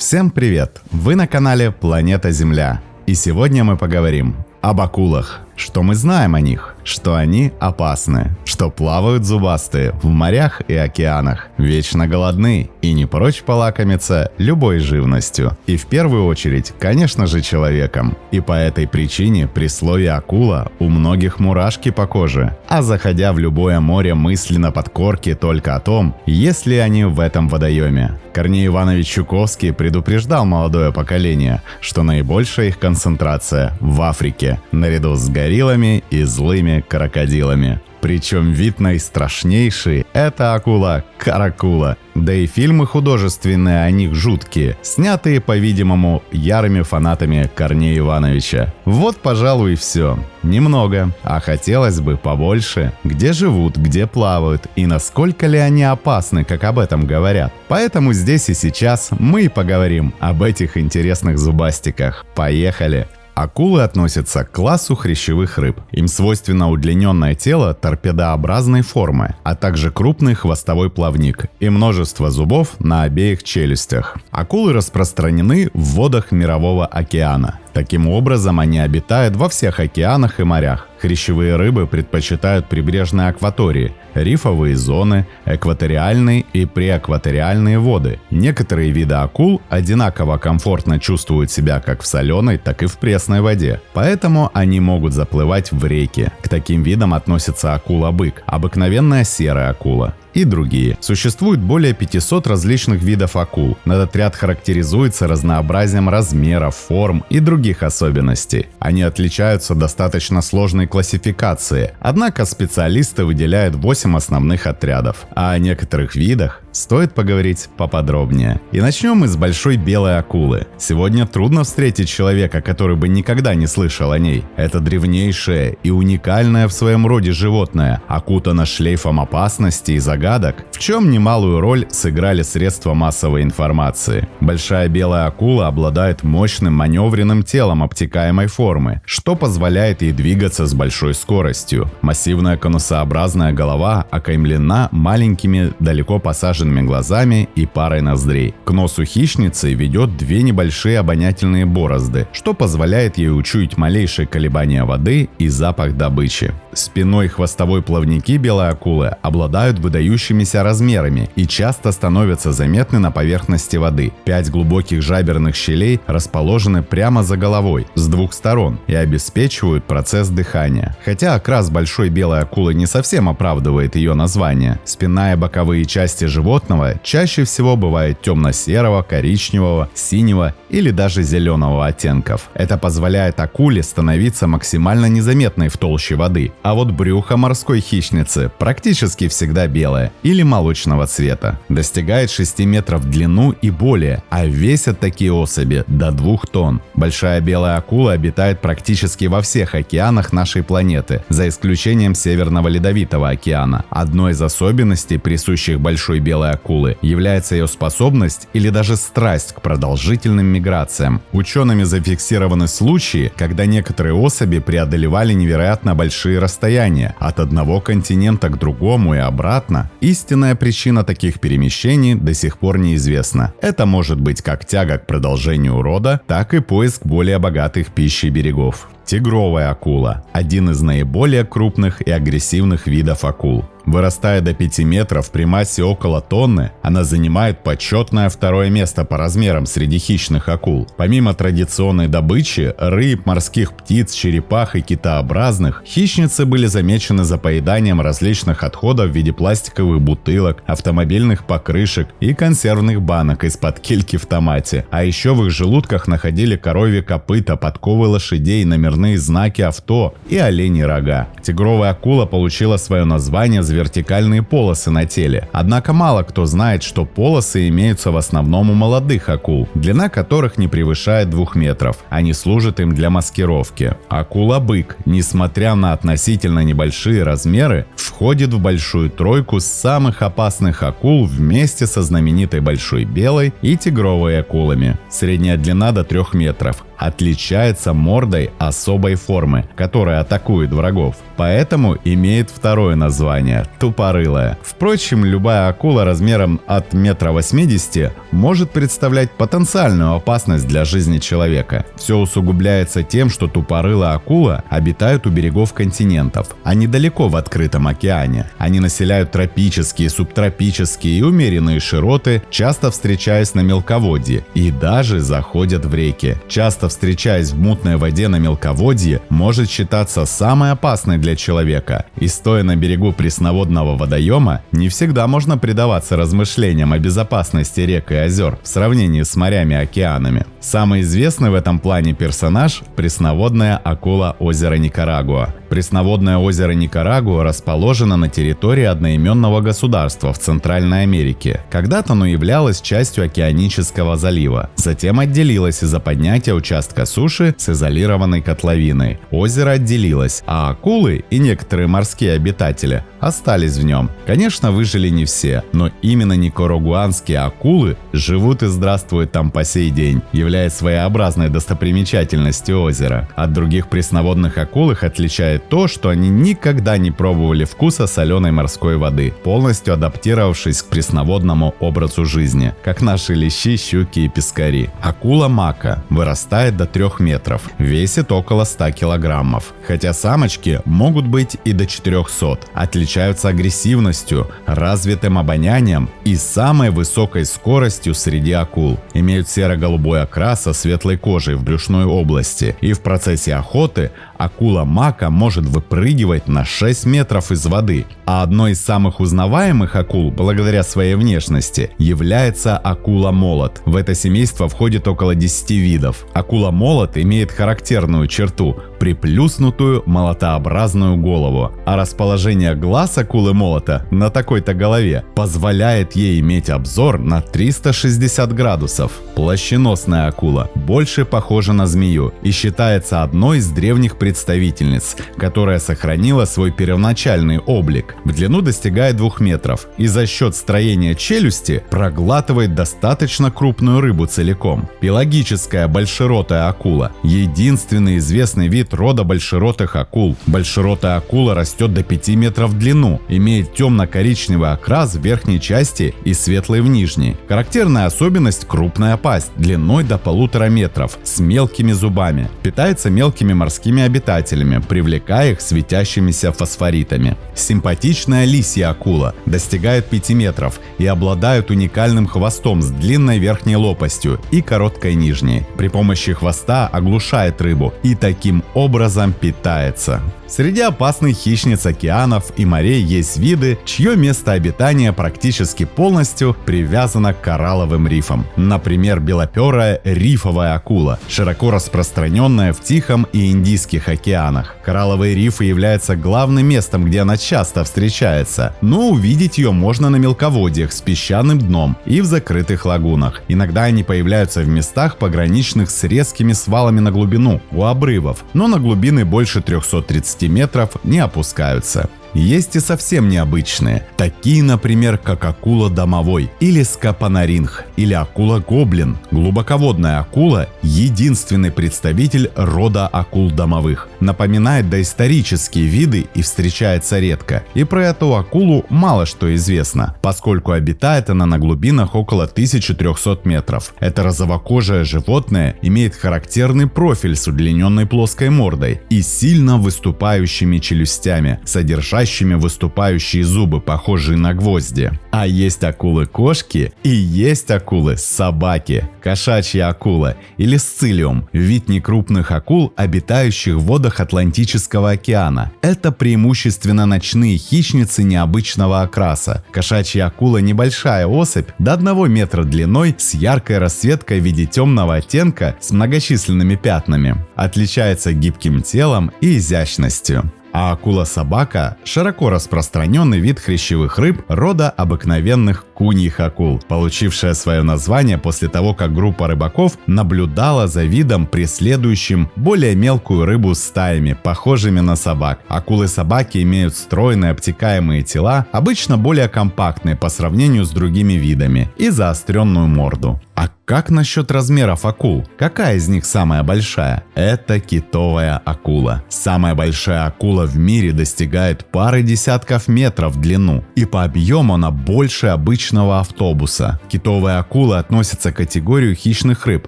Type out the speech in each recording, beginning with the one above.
Всем привет! Вы на канале Планета Земля. И сегодня мы поговорим об акулах. Что мы знаем о них? Что они опасны, что плавают зубастые в морях и океанах, вечно голодны и не прочь полакомиться любой живностью. И в первую очередь, конечно же, человеком. И по этой причине при слове «акула» у многих мурашки по коже. А заходя в любое море мысли на подкорке только о том, есть ли они в этом водоеме. Корней Иванович Чуковский предупреждал молодое поколение, что наибольшая их концентрация в Африке, наряду с гориллами и злыми крокодилами. Причем вид наистрашнейший – это акула-каракула. Да и фильмы художественные о них жуткие, снятые, по-видимому, ярыми фанатами Корнея Ивановича. Вот, пожалуй, и все. Немного, а хотелось бы побольше. Где живут, где плавают и насколько ли они опасны, как об этом говорят. Поэтому здесь и сейчас мы и поговорим об этих интересных зубастиках. Поехали! Акулы относятся к классу хрящевых рыб. Им свойственно удлиненное тело торпедообразной формы, а также крупный хвостовой плавник и множество зубов на обеих челюстях. Акулы распространены в водах Мирового океана. Таким образом, они обитают во всех океанах и морях. Хрящевые рыбы предпочитают прибрежные акватории, рифовые зоны, экваториальные и преэкваториальные воды. Некоторые виды акул одинаково комфортно чувствуют себя как в соленой, так и в пресной воде. Поэтому они могут заплывать в реки. К таким видам относятся акула-бык, обыкновенная серая акула и другие. Существует более 500 различных видов акул. Этот ряд характеризуется разнообразием размеров, форм и других особенностей. Они отличаются достаточно сложной классификацией, однако специалисты выделяют 8 основных отрядов. А о некоторых видах стоит поговорить поподробнее. И начнем мы с большой белой акулы. Сегодня трудно встретить человека, который бы никогда не слышал о ней. Это древнейшее и уникальное в своем роде животное, окутано шлейфом опасности и загадок, в чем немалую роль сыграли средства массовой информации. Большая белая акула обладает мощным маневренным телом обтекаемой формы, что позволяет ей двигаться с большой скоростью. Массивная конусообразная голова окаймлена маленькими далеко посаженными глазами и парой ноздрей. К носу хищницы ведет две небольшие обонятельные борозды, что позволяет ей учуять малейшие колебания воды и запах добычи. Спиной и хвостовой плавники белой акулы обладают выдающимися размерами и часто становятся заметны на поверхности воды. 5 глубоких жаберных щелей расположены прямо за головой с двух сторон и обеспечивают процесс дыхания. Хотя окрас большой белой акулы не совсем оправдывает ее название. Спинная и боковые части животного чаще всего бывают темно-серого, коричневого, синего или даже зеленого оттенков. Это позволяет акуле становиться максимально незаметной в толще воды. А вот брюхо морской хищницы практически всегда белое или молочного цвета. Достигает 6 метров в длину и более, а весят такие особи до 2 тонн. Большая белая акула обитает практически во всех океанах нашей планеты, за исключением Северного Ледовитого океана. Одной из особенностей, присущих большой белой акулы, является ее способность или даже страсть к продолжительным миграциям. Учеными зафиксированы случаи, когда некоторые особи преодолевали невероятно большие расстояния от одного континента к другому и обратно. Истинная причина таких перемещений до сих пор неизвестна. Это может быть как тяга к продолжению рода, так и поиск более богатых пищей берегов. Тигровая акула – один из наиболее крупных и агрессивных видов акул. Вырастая до 5 метров при массе около тонны, она занимает почетное 2-е место по размерам среди хищных акул. Помимо традиционной добычи – рыб, морских птиц, черепах и китообразных, хищницы были замечены за поеданием различных отходов в виде пластиковых бутылок, автомобильных покрышек и консервных банок из-под кильки в томате. А еще в их желудках находили коровьи копыта, подковы лошадей, номерные знаки авто и оленьи рога. Тигровая акула получила свое название за вертикальные полосы на теле. Однако мало кто знает, что полосы имеются в основном у молодых акул, длина которых не превышает 2 метров. Они служат им для маскировки. Акула-бык, несмотря на относительно небольшие размеры, входит в большую тройку самых опасных акул вместе со знаменитой большой белой и тигровой акулами. Средняя длина до 3 метров. Отличается мордой особой формы, которая атакует врагов. Поэтому имеет 2-е название самая тупорылая. Впрочем, любая акула размером от 1,80 м может представлять потенциальную опасность для жизни человека. Все усугубляется тем, что тупорылая акула обитают у берегов континентов, а не далеко в открытом океане. Они населяют тропические, субтропические и умеренные широты, часто встречаясь на мелководье, и даже заходят в реки. Часто встречаясь в мутной воде на мелководье, может считаться самой опасной для человека. И стоя на берегу пресноводного водоема, не всегда можно предаваться размышлениям о безопасности рек и озер в сравнении с морями и океанами. Самый известный в этом плане персонаж – пресноводная акула озера Никарагуа. Пресноводное озеро Никарагуа расположено на территории одноименного государства в Центральной Америке. Когда-то оно являлось частью Океанического залива, затем отделилось из-за поднятия участка суши с изолированной котловиной. Озеро отделилось, а акулы и некоторые морские обитатели остались в нем. Конечно, выжили не все, но именно никарагуанские акулы живут и здравствуют там по сей день, являясь своеобразной достопримечательностью озера. От других пресноводных акул их отличает то, что они никогда не пробовали вкуса соленой морской воды, полностью адаптировавшись к пресноводному образу жизни, как наши лещи, щуки и пескари. Акула мака вырастает до 3 метров, весит около 100 килограммов, хотя самочки могут быть и до 400. Отличаются агрессивностью, развитым обонянием и самой высокой скоростью среди акул. Имеют серо-голубой окрас со светлой кожей в брюшной области, и в процессе охоты акула мака может выпрыгивать на 6 метров из воды. А одной из самых узнаваемых акул, благодаря своей внешности, является акула-молот. В это семейство входит около 10 видов. Акула-молот имеет характерную черту – приплюснутую молотообразную голову, а расположение глаз акулы-молота на такой-то голове позволяет ей иметь обзор на 360 градусов. Плащеносная акула больше похожа на змею и считается одной из древних представительниц, которая сохранила свой первоначальный облик. В длину достигает 2 метров и за счет строения челюсти проглатывает достаточно крупную рыбу целиком. Пелагическая большеротая акула – единственный известный вид рода большеротых акул. Большеротая акула растет до 5 метров в длину, имеет темно-коричневый окрас в верхней части и светлый в нижней. Характерная особенность – крупная пасть длиной до 1,5 метров с мелкими зубами. Питается мелкими морскими обитателями, привлекая их светящимися фосфоритами. Симпатичная лисья акула достигает 5 метров и обладает уникальным хвостом с длинной верхней лопастью и короткой нижней. При помощи хвоста оглушает рыбу и таким образом питается. Среди опасных хищниц океанов и морей есть виды, чье место обитания практически полностью привязано к коралловым рифам. Например, белоперая рифовая акула, широко распространенная в Тихом и Индийских океанах. Коралловые рифы являются главным местом, где она часто встречается, но увидеть ее можно на мелководьях с песчаным дном и в закрытых лагунах. Иногда они появляются в местах, пограничных с резкими свалами на глубину, у обрывов, но на глубины больше 330 метров не опускаются. Есть и совсем необычные, такие, например, как акула домовой или скапонаринг, или акула-гоблин. Глубоководная акула – единственный представитель рода акул домовых. Напоминает доисторические виды и встречается редко. И про эту акулу мало что известно, поскольку обитает она на глубинах около 1300 метров. Это розовокожее животное имеет характерный профиль с удлиненной плоской мордой и сильно выступающими челюстями, содержащими выступающие зубы, похожие на гвозди. А есть акулы-кошки и есть акулы-собаки. Кошачья акула или сцилиум – вид некрупных акул, обитающих в водах Атлантического океана. Это преимущественно ночные хищницы необычного окраса. Кошачья акула – небольшая особь до 1 метра длиной с яркой расцветкой в виде темного оттенка с многочисленными пятнами. Отличается гибким телом и изящностью. А акула-собака – широко распространенный вид хрящевых рыб рода обыкновенных окуньих акул, получившая свое название после того, как группа рыбаков наблюдала за видом, преследующим более мелкую рыбу стаями, похожими на собак. Акулы-собаки имеют стройные обтекаемые тела, обычно более компактные по сравнению с другими видами, и заостренную морду. А как насчет размеров акул? Какая из них самая большая? Это китовая акула. Самая большая акула в мире достигает пары десятков метров в длину, и по объему она больше обычного автобуса. Китовые акулы относятся к категорию хищных рыб,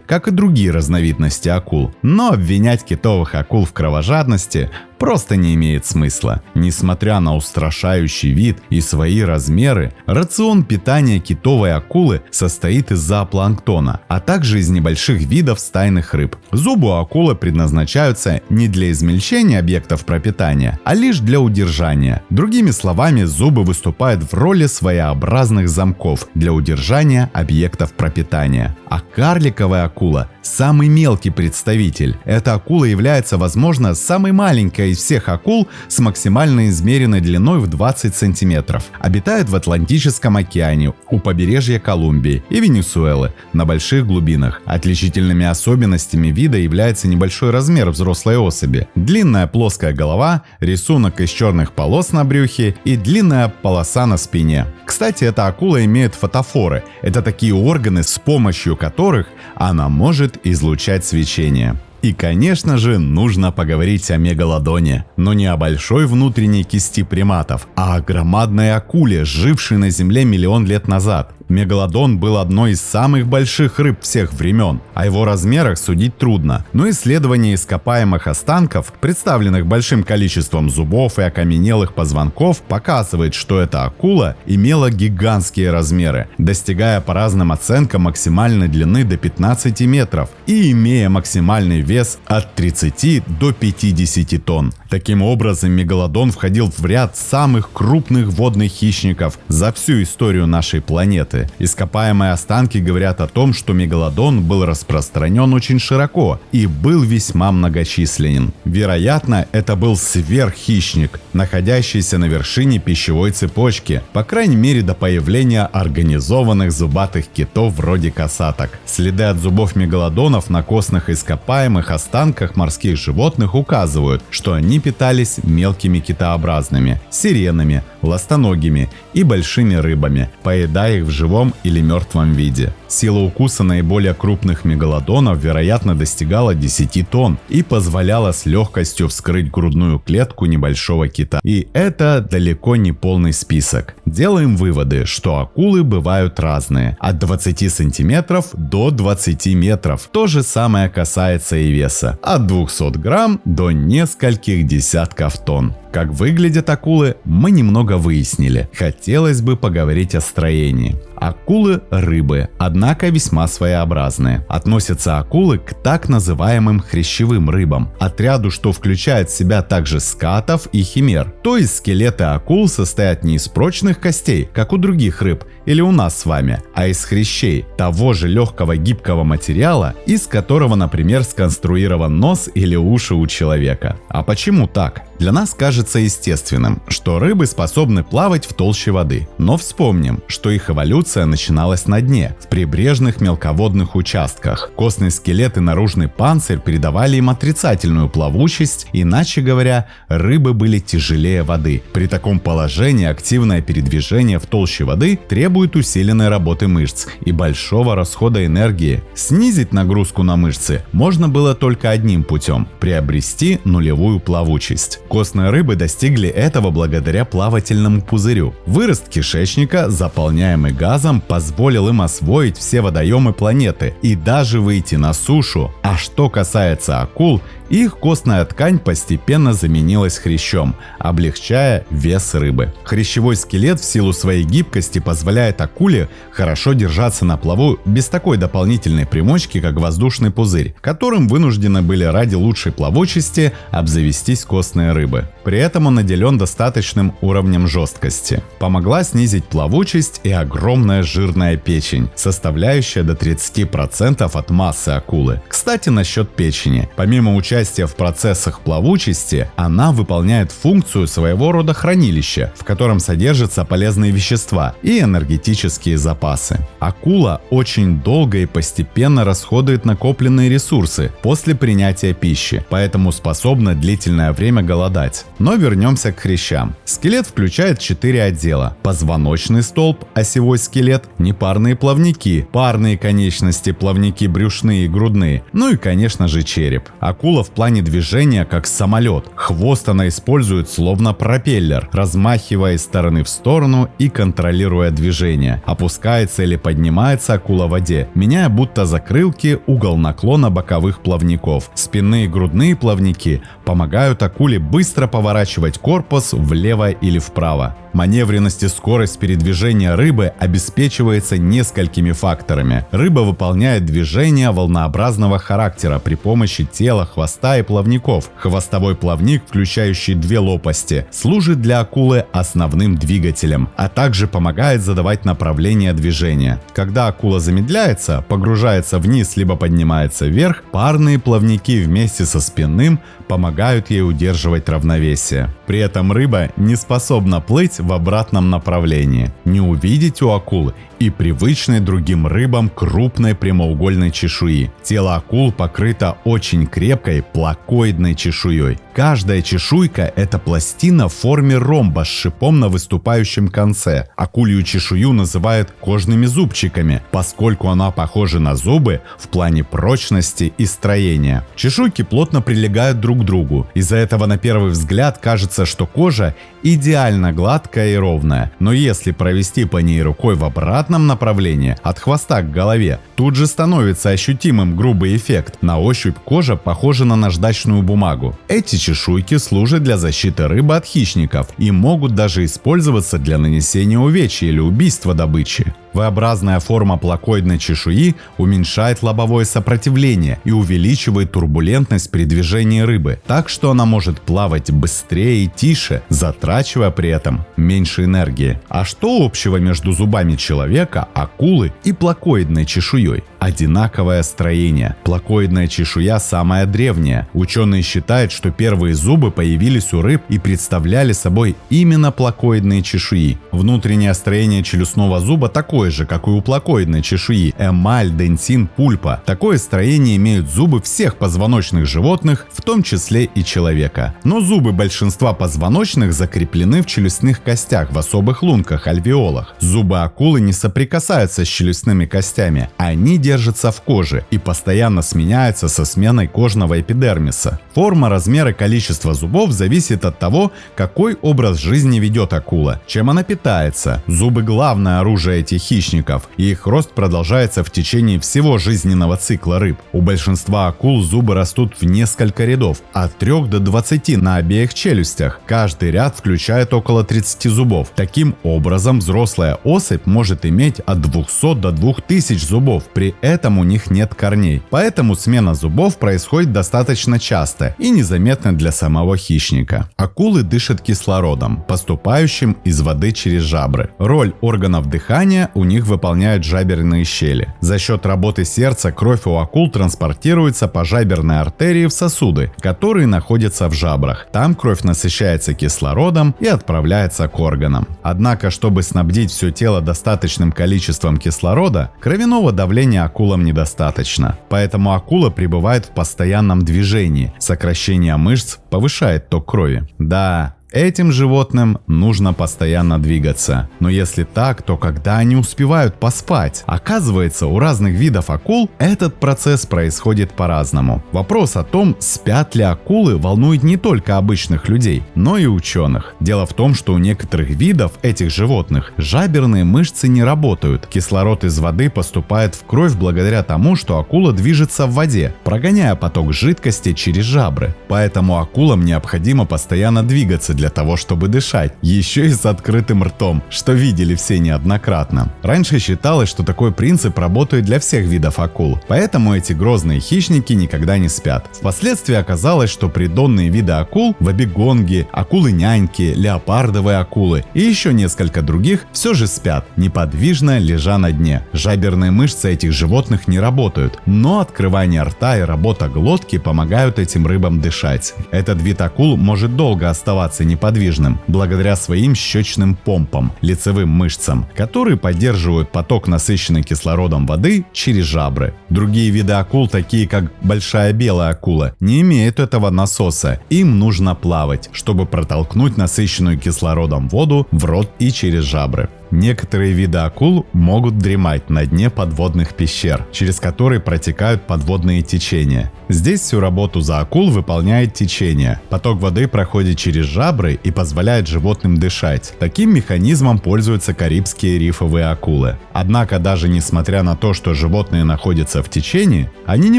как и другие разновидности акул. Но обвинять китовых акул в кровожадности просто не имеет смысла. Несмотря на устрашающий вид и свои размеры, рацион питания китовой акулы состоит из зоопланктона, а также из небольших видов стайных рыб. Зубы у акулы предназначаются не для измельчения объектов пропитания, а лишь для удержания. Другими словами, зубы выступают в роли своеобразных замков для удержания объектов пропитания. А карликовая акула – самый мелкий представитель. Эта акула является, возможно, самой маленькой из всех акул с максимально измеренной длиной в 20 сантиметров. Обитает в Атлантическом океане, у побережья Колумбии и Венесуэлы на больших глубинах. Отличительными особенностями вида является небольшой размер взрослой особи, длинная плоская голова, рисунок из черных полос на брюхе и длинная полоса на спине. Кстати, эта акула имеет фотофоры. Это такие органы, с помощью которых она может излучать свечение. И, конечно же, нужно поговорить о мегалодоне, но не о большой внутренней кисти приматов, а о громадной акуле, жившей на Земле миллион лет назад. Мегалодон был одной из самых больших рыб всех времен. О его размерах судить трудно, но исследование ископаемых останков, представленных большим количеством зубов и окаменелых позвонков, показывает, что эта акула имела гигантские размеры, достигая по разным оценкам максимальной длины до 15 метров и имея максимальный вес от 30 до 50 тонн. Таким образом, мегалодон входил в ряд самых крупных водных хищников за всю историю нашей планеты. Ископаемые останки говорят о том, что мегалодон был распространен очень широко и был весьма многочисленен. Вероятно, это был сверххищник, находящийся на вершине пищевой цепочки, по крайней мере до появления организованных зубатых китов вроде касаток. Следы от зубов мегалодонов на костных ископаемых останках морских животных указывают, что они питались мелкими китообразными, сиренами, ластоногими и большими рыбами, поедая их в живом или мертвом виде. Сила укуса наиболее крупных мегалодонов, вероятно, достигала 10 тонн и позволяла с легкостью вскрыть грудную клетку небольшого кита. И это далеко не полный список. Делаем выводы, что акулы бывают разные, от 20 сантиметров до 20 метров. То же самое касается и веса, от 200 грамм до нескольких десятков тонн. Как выглядят акулы, мы немного выяснили. Хотелось бы поговорить о строении. Акулы – рыбы, однако весьма своеобразные. Относятся акулы к так называемым хрящевым рыбам, отряду, что включает в себя также скатов и химер. То есть скелеты акул состоят не из прочных костей, как у других рыб или у нас с вами, а из хрящей, того же легкого гибкого материала, из которого, например, сконструирован нос или уши у человека. А почему так? Для нас кажется естественным, что рыбы способны плавать в толще воды. Но вспомним, что их эволюция начиналась на дне, в прибрежных мелководных участках. Костный скелет и наружный панцирь придавали им отрицательную плавучесть, иначе говоря, рыбы были тяжелее воды. При таком положении активное передвижение в толще воды требует усиленной работы мышц и большого расхода энергии. Снизить нагрузку на мышцы можно было только одним путем – приобрести нулевую плавучесть. Костные рыбы достигли этого благодаря плавательному пузырю. Вырост кишечника, заполняемый газом, позволил им освоить все водоемы планеты и даже выйти на сушу. А что касается акул, их костная ткань постепенно заменилась хрящом, облегчая вес рыбы. Хрящевой скелет в силу своей гибкости позволяет акуле хорошо держаться на плаву без такой дополнительной примочки, как воздушный пузырь, которым вынуждены были ради лучшей плавучести обзавестись костные рыбы. При этом он наделен достаточным уровнем жесткости. Помогла снизить плавучесть и огромная жирная печень, составляющая до 30% от массы акулы. Кстати, насчет печени. Помимо участия участие в процессах плавучести, она выполняет функцию своего рода хранилища, в котором содержатся полезные вещества и энергетические запасы. Акула очень долго и постепенно расходует накопленные ресурсы после принятия пищи, поэтому способна длительное время голодать. Но вернемся к хрящам. Скелет включает 4 отдела: позвоночный столб, осевой скелет, непарные плавники, парные конечности, плавники брюшные и грудные, ну и, конечно же, череп. Акула в плане движения как самолет. Хвост она использует словно пропеллер, размахивая из стороны в сторону и контролируя движение. Опускается или поднимается акула в воде, меняя будто закрылки угол наклона боковых плавников. Спинные и грудные плавники помогают акуле быстро поворачивать корпус влево или вправо. Маневренность и скорость передвижения рыбы обеспечивается несколькими факторами. Рыба выполняет движения волнообразного характера при помощи тела, хвоста и плавников. Хвостовой плавник, включающий 2 лопасти, служит для акулы основным двигателем, а также помогает задавать направление движения. Когда акула замедляется, погружается вниз либо поднимается вверх, парные плавники вместе со спинным помогают ей удерживать равновесие. При этом рыба не способна плыть в обратном направлении. Не увидеть у акулы и привычной другим рыбам крупной прямоугольной чешуи. Тело акул покрыто очень крепкой плакоидной чешуей. Каждая чешуйка – это пластина в форме ромба с шипом на выступающем конце. Акулью чешую называют кожными зубчиками, поскольку она похожа на зубы в плане прочности и строения. Чешуйки плотно прилегают друг к другу. Из-за этого на первый взгляд кажется, что кожа идеально гладкая и ровная. Но если провести по ней рукой в обратном направлении, от хвоста к голове, тут же становится ощутимым грубый эффект. На ощупь кожа похожа на наждачную бумагу. Эти чешуйки служат для защиты рыбы от хищников и могут даже использоваться для нанесения увечья или убийства добычи. V-образная форма плакоидной чешуи уменьшает лобовое сопротивление и увеличивает турбулентность при движении рыбы, так что она может плавать быстрее и тише, затрачивая при этом меньше энергии. А что общего между зубами человека, акулы и плакоидной чешуей? Одинаковое строение. Плакоидная чешуя самая древняя. Ученые считают, что первые зубы появились у рыб и представляли собой именно плакоидные чешуи. Внутреннее строение челюстного зуба такое же, как и у плакоидной чешуи: эмаль, дентин, пульпа. Такое строение имеют зубы всех позвоночных животных, в том числе и человека. Но зубы большинства позвоночных закреплены в челюстных костях в особых лунках, альвеолах. Зубы акулы не соприкасаются с челюстными костями, они держатся в коже и постоянно сменяются со сменой кожного эпидермиса. Форма, размер и количество зубов зависит от того, какой образ жизни ведет акула, чем она питается. Зубы – главное оружие этих хищников, и их рост продолжается в течение всего жизненного цикла рыб. У большинства акул зубы растут в несколько рядов, от 3 до 20 на обеих челюстях. Каждый ряд включает около 30 зубов. Таким образом, взрослая особь может иметь от 200 до 2000 зубов. При этом у них нет корней. Поэтому смена зубов происходит достаточно часто и незаметно для самого хищника. Акулы дышат кислородом, поступающим из воды через жабры. Роль органов дыхания у них выполняют жаберные щели. За счет работы сердца кровь у акул транспортируется по жаберной артерии в сосуды, которые находятся в жабрах. Там кровь насыщается кислородом и отправляется к органам. Однако, чтобы снабдить все тело достаточным количеством кислорода, кровяного давления акулам недостаточно. Поэтому акула пребывает в постоянном движении. Сокращение мышц повышает ток крови. Да, этим животным нужно постоянно двигаться. Но если так, то когда они успевают поспать? Оказывается, у разных видов акул этот процесс происходит по-разному. Вопрос о том, спят ли акулы, волнует не только обычных людей, но и ученых. Дело в том, что у некоторых видов этих животных жаберные мышцы не работают. Кислород из воды поступает в кровь благодаря тому, что акула движется в воде, прогоняя поток жидкости через жабры. Поэтому акулам необходимо постоянно двигаться для для того, чтобы дышать, еще и с открытым ртом, что видели все неоднократно. Раньше считалось, что такой принцип работает для всех видов акул, поэтому эти грозные хищники никогда не спят. Впоследствии оказалось, что придонные виды акул, вабигонги, акулы-няньки, леопардовые акулы и еще несколько других все же спят, неподвижно лежа на дне. Жаберные мышцы этих животных не работают, но открывание рта и работа глотки помогают этим рыбам дышать. Этот вид акул может долго оставаться неподвижным благодаря своим щечным помпам, лицевым мышцам, которые поддерживают поток насыщенной кислородом воды через жабры. Другие виды акул, такие как большая белая акула, не имеют этого насоса. Им нужно плавать, чтобы протолкнуть насыщенную кислородом воду в рот и через жабры. Некоторые виды акул могут дремать на дне подводных пещер, через которые протекают подводные течения. Здесь всю работу за акул выполняет течение. Поток воды проходит через жабры и позволяет животным дышать. Таким механизмом пользуются карибские рифовые акулы. Однако даже несмотря на то, что животные находятся в течении, они не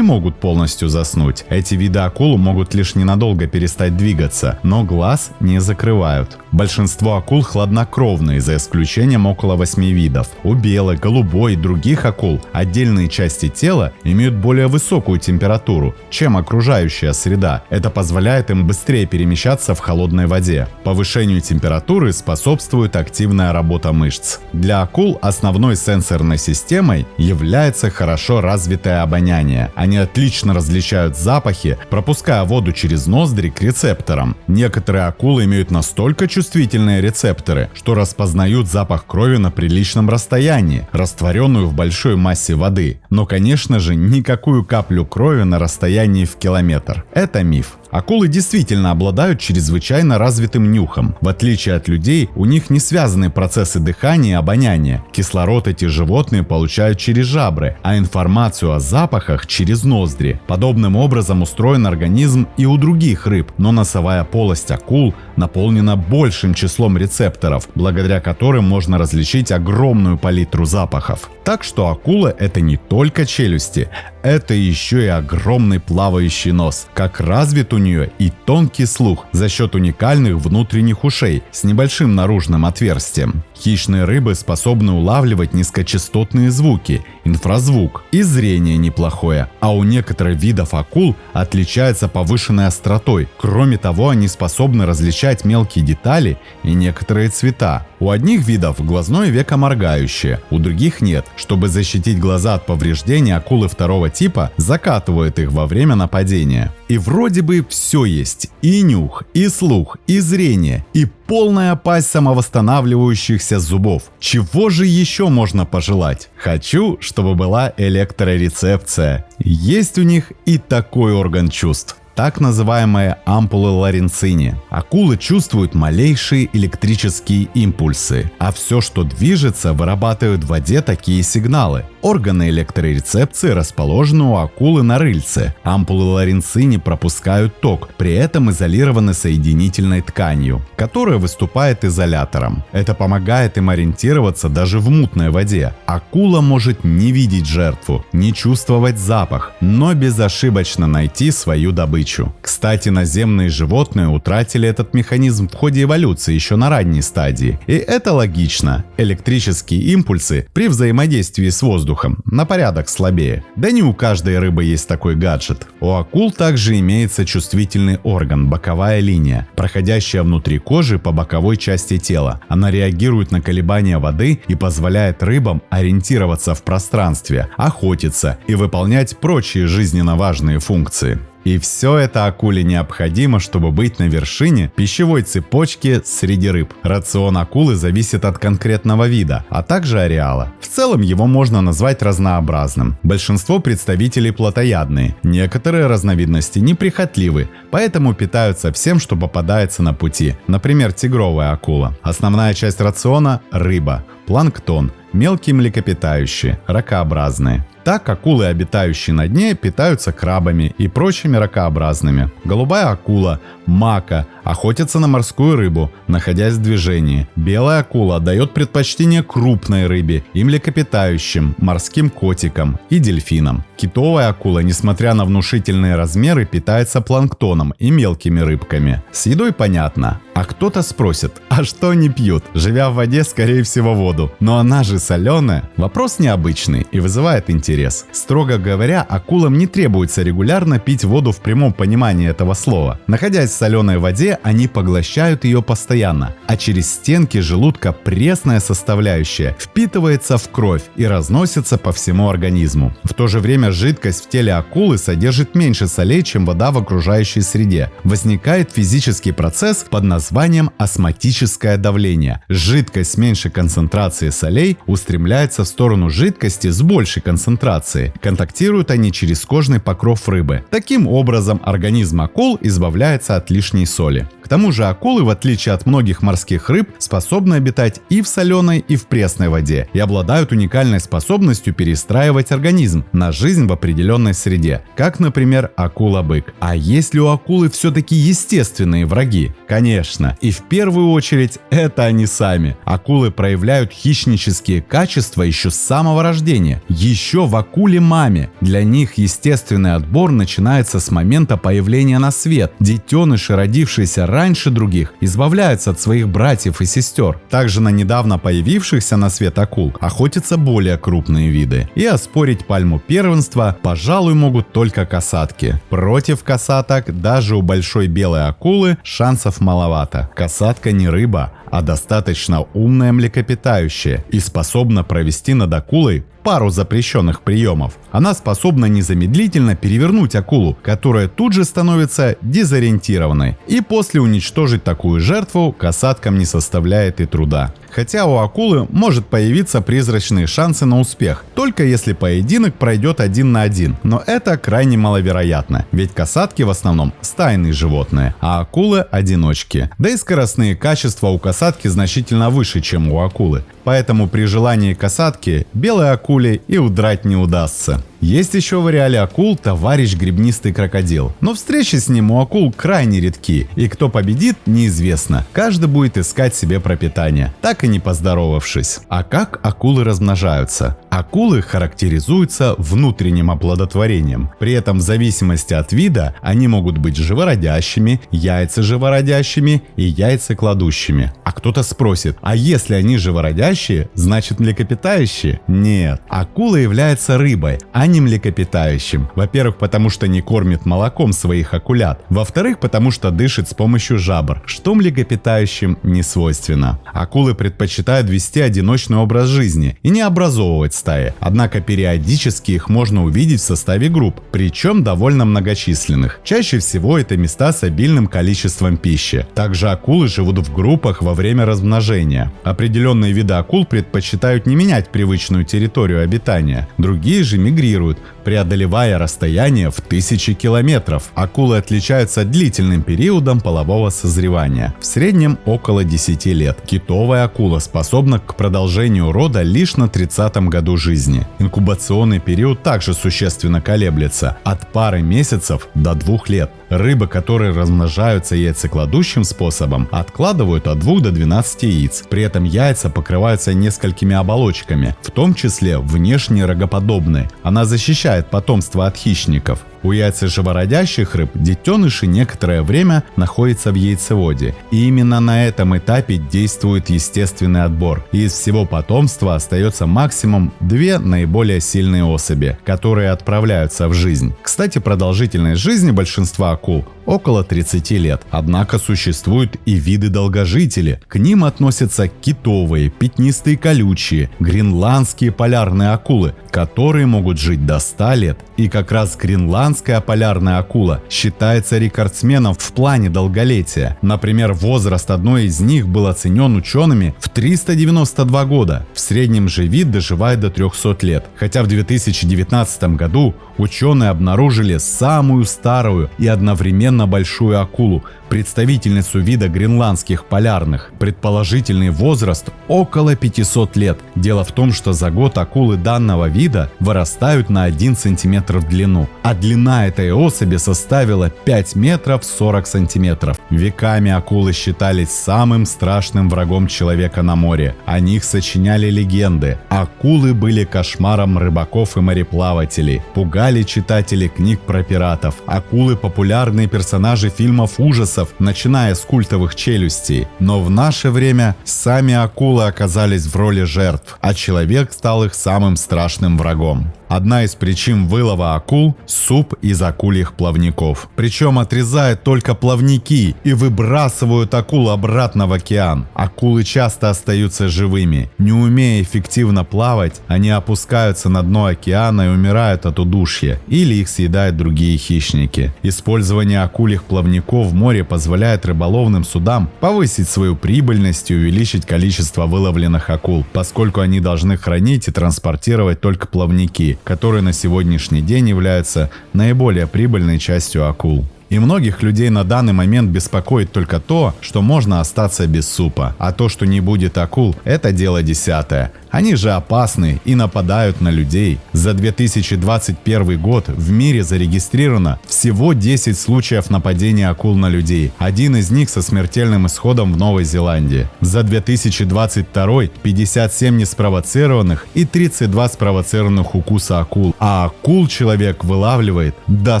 могут полностью заснуть. Эти виды акул могут лишь ненадолго перестать двигаться, но глаз не закрывают. Большинство акул хладнокровные, за исключением около 8 видов. У белой, голубой и других акул отдельные части тела имеют более высокую температуру, чем окружающая среда. Это позволяет им быстрее перемещаться в холодной воде. Повышению температуры способствует активная работа мышц. Для акул основной сенсорной системой является хорошо развитое обоняние. Они отлично различают запахи, пропуская воду через ноздри к рецепторам. Некоторые акулы имеют настолько чувствительные рецепторы, что распознают запах крови на приличном расстоянии, растворенную в большой массе воды. Но, конечно же, никакую каплю крови на расстоянии в километр. Это миф. Акулы действительно обладают чрезвычайно развитым нюхом. В отличие от людей, у них не связаны процессы дыхания и обоняния. Кислород эти животные получают через жабры, а информацию о запахах через ноздри. Подобным образом устроен организм и у других рыб, но носовая полость акул наполнена большим числом рецепторов, благодаря которым можно различить огромную палитру запахов. Так что акула — это не только челюсти, это еще и огромный плавающий нос. Как развит у нее и тонкий слух за счет уникальных внутренних ушей с небольшим наружным отверстием. Хищные рыбы способны улавливать низкочастотные звуки, инфразвук, и зрение неплохое, а у некоторых видов акул отличается повышенной остротой. Кроме того, они способны различать мелкие детали и некоторые цвета. У одних видов глазное веко моргающее, у других нет. Чтобы защитить глаза от повреждений, акулы второго типа закатывают их во время нападения. И вроде бы все есть: и нюх, и слух, и зрение, и полная пасть самовосстанавливающихся зубов. Чего же еще можно пожелать? Хочу, чтобы была электрорецепция. Есть у них и такой орган чувств. Так называемые ампулы Лоренцини. Акулы чувствуют малейшие электрические импульсы, а все, что движется, вырабатывает в воде такие сигналы. Органы электрорецепции расположены у акулы на рыльце. Ампулы Лоренцини пропускают ток, при этом изолированы соединительной тканью, которая выступает изолятором. Это помогает им ориентироваться даже в мутной воде. Акула может не видеть жертву, не чувствовать запах, но безошибочно найти свою добычу. Кстати, наземные животные утратили этот механизм в ходе эволюции еще на ранней стадии. И это логично. Электрические импульсы при взаимодействии с воздухом на порядок слабее. Да не у каждой рыбы есть такой гаджет. У акул также имеется чувствительный орган – боковая линия, проходящая внутри кожи по боковой части тела. Она реагирует на колебания воды и позволяет рыбам ориентироваться в пространстве, охотиться и выполнять прочие жизненно важные функции. И все это акуле необходимо, чтобы быть на вершине пищевой цепочки среди рыб. Рацион акулы зависит от конкретного вида, а также ареала. В целом его можно назвать разнообразным. Большинство представителей плотоядные, некоторые разновидности неприхотливы, поэтому питаются всем, что попадается на пути. Например, тигровая акула. Основная часть рациона – рыба, планктон, мелкие млекопитающие, ракообразные. Так, акулы, обитающие на дне, питаются крабами и прочими ракообразными. Голубая акула, мака, охотятся на морскую рыбу, находясь в движении. Белая акула отдает предпочтение крупной рыбе и млекопитающим, морским котикам и дельфинам. Китовая акула, несмотря на внушительные размеры, питается планктоном и мелкими рыбками. С едой понятно. А кто-то спросит, а что они пьют? Живя в воде, скорее всего, воду. Но она же соленая. Вопрос необычный и вызывает интерес. Строго говоря, акулам не требуется регулярно пить воду в прямом понимании этого слова. Находясь в соленой воде, они поглощают ее постоянно, а через стенки желудка пресная составляющая впитывается в кровь и разносится по всему организму. В то же время жидкость в теле акулы содержит меньше солей, чем вода в окружающей среде. Возникает физический процесс под названием осмотическое давление. Жидкость с меньшей концентрацией солей устремляется в сторону жидкости с большей концентрацией. Контактируют они через кожный покров рыбы. Таким образом, организм акул избавляется от лишней соли. К тому же акулы, в отличие от многих морских рыб, способны обитать и в соленой, и в пресной воде, и обладают уникальной способностью перестраивать организм на жизнь в определенной среде, как, например, акула-бык. А есть ли у акулы все-таки естественные враги? Конечно, и в первую очередь это они сами. Акулы проявляют хищнические качества еще с самого рождения, еще в акуле-маме. Для них естественный отбор начинается с момента появления на свет. Детеныши, родившиеся раньше других, избавляются от своих братьев и сестер. Также на недавно появившихся на свет акул охотятся более крупные виды. И оспорить пальму первенства, пожалуй, могут только касатки. Против касаток даже у большой белой акулы шансов маловато. Касатка не рыба, а достаточно умная млекопитающее и способна провести над акулой пару запрещенных приемов. Она способна незамедлительно перевернуть акулу, которая тут же становится дезориентированной. И после уничтожить такую жертву касаткам не составляет и труда. Хотя у акулы может появиться призрачные шансы на успех, только если поединок пройдет 1 на 1. Но это крайне маловероятно, ведь касатки в основном стайные животные, а акулы одиночки. Да и скоростные качества у касатки значительно выше, чем у акулы. Поэтому при желании касатки белой акуле и удрать не удастся. Есть еще в ареале акул товарищ гребнистый крокодил, но встречи с ним у акул крайне редки, и кто победит, неизвестно. Каждый будет искать себе пропитание, так и не поздоровавшись. А как акулы размножаются? Акулы характеризуются внутренним оплодотворением. При этом в зависимости от вида они могут быть живородящими, яйцеживородящими и яйцекладущими. А кто-то спросит, а если они живородящие, значит млекопитающие? Нет, акула является рыбой, а не млекопитающим. Во-первых, потому что не кормит молоком своих акулят. Во-вторых, потому что дышит с помощью жабр, что млекопитающим не свойственно. Акулы предпочитают вести одиночный образ жизни и не образовывать стаи. Однако периодически их можно увидеть в составе групп, причем довольно многочисленных. Чаще всего это места с обильным количеством пищи. Также акулы живут в группах во время размножения. Определенные виды акул предпочитают не менять привычную территорию обитания. Другие же мигрируют, преодолевая расстояние в 1000 километров. Акулы отличаются длительным периодом полового созревания, в среднем около 10 лет. Китовая акула способна к продолжению рода лишь на 30-м году жизни. Инкубационный период также существенно колеблется – от пары месяцев до 2 лет. Рыбы, которые размножаются яйцекладущим способом, откладывают от 2 до 12 яиц. При этом яйца покрываются несколькими оболочками, в том числе внешне рогоподобной. Она защищает потомство от хищников. У яйцеживородящих рыб детеныши некоторое время находятся в яйцеводе. И именно на этом этапе действует естественный отбор. И из всего потомства остается максимум 2 наиболее сильные особи, которые отправляются в жизнь. Кстати, продолжительность жизни большинства акул около 30 лет. Однако существуют и виды-долгожители. К ним относятся китовые, пятнистые колючие, гренландские полярные акулы, которые могут жить до 100 лет. И как раз гренландская полярная акула считается рекордсменом в плане долголетия. Например, возраст одной из них был оценен учеными в 392 года. В среднем же вид доживает до 300 лет. Хотя в 2019 году ученые обнаружили самую старую и одновременно большую акулу, представительницу вида гренландских полярных. Предположительный возраст около 500 лет. Дело в том, что за год акулы данного вида вырастают на 1 сантиметр в длину, а длина этой особи составила 5 метров 40 сантиметров. Веками акулы считались самым страшным врагом человека на море. О них сочиняли легенды. Акулы были кошмаром рыбаков и мореплавателей, пугали читателей книг про пиратов. Акулы — популярные персонажи фильмов ужасов боссов, начиная с культовых челюстей. Но в наше время сами акулы оказались в роли жертв, а человек стал их самым страшным врагом. Одна из причин вылова акул – суп из акульих плавников. Причем отрезают только плавники и выбрасывают акул обратно в океан. Акулы часто остаются живыми. Не умея эффективно плавать, они опускаются на дно океана и умирают от удушья, или их съедают другие хищники. Использование акульих плавников в море позволяет рыболовным судам повысить свою прибыльность и увеличить количество выловленных акул, поскольку они должны хранить и транспортировать только плавники, которые на сегодняшний день являются наиболее прибыльной частью акул. И многих людей на данный момент беспокоит только то, что можно остаться без супа. А то, что не будет акул, это дело десятое. Они же опасны и нападают на людей. За 2021 год в мире зарегистрировано всего 10 случаев нападения акул на людей. Один из них со смертельным исходом в Новой Зеландии. За 2022 57 неспровоцированных и 32 спровоцированных укуса акул. А акул человек вылавливает до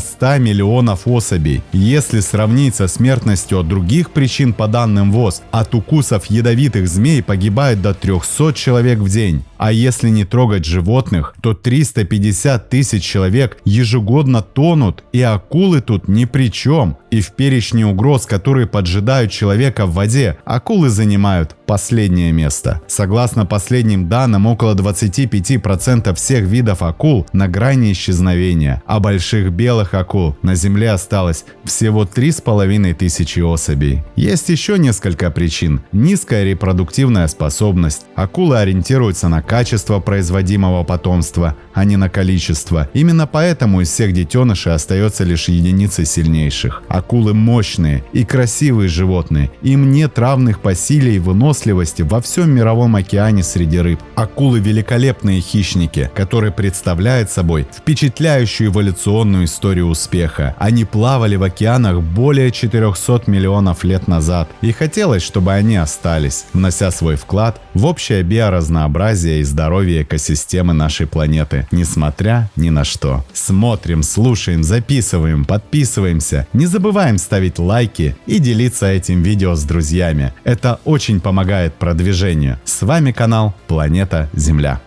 100 миллионов особей. Если сравнить со смертностью от других причин по данным ВОЗ, от укусов ядовитых змей погибает до 300 человек в день. А если не трогать животных, то 350 тысяч человек ежегодно тонут, и акулы тут ни при чем. И в перечне угроз, которые поджидают человека в воде, акулы занимают последнее место. Согласно последним данным, около 25% всех видов акул на грани исчезновения, а больших белых акул на Земле осталось всего 3500 особей. Есть еще несколько причин. Низкая репродуктивная способность. Акулы ориентируются на качество производимого потомства, а не на количество. Именно поэтому из всех детенышей остается лишь единицы сильнейших. Акулы мощные и красивые животные. Им нет равных по силе и выносливости во всем мировом океане среди рыб. Акулы – великолепные хищники, которые представляют собой впечатляющую эволюционную историю успеха. Они плавали в океанах более 400 миллионов лет назад, и хотелось, чтобы они остались, внося свой вклад в общее биоразнообразие и здоровье экосистемы нашей планеты, несмотря ни на что. Смотрим, слушаем, записываем, подписываемся. Не забываем ставить лайки и делиться этим видео с друзьями. Это очень помогает продвижению. С вами канал Планета Земля.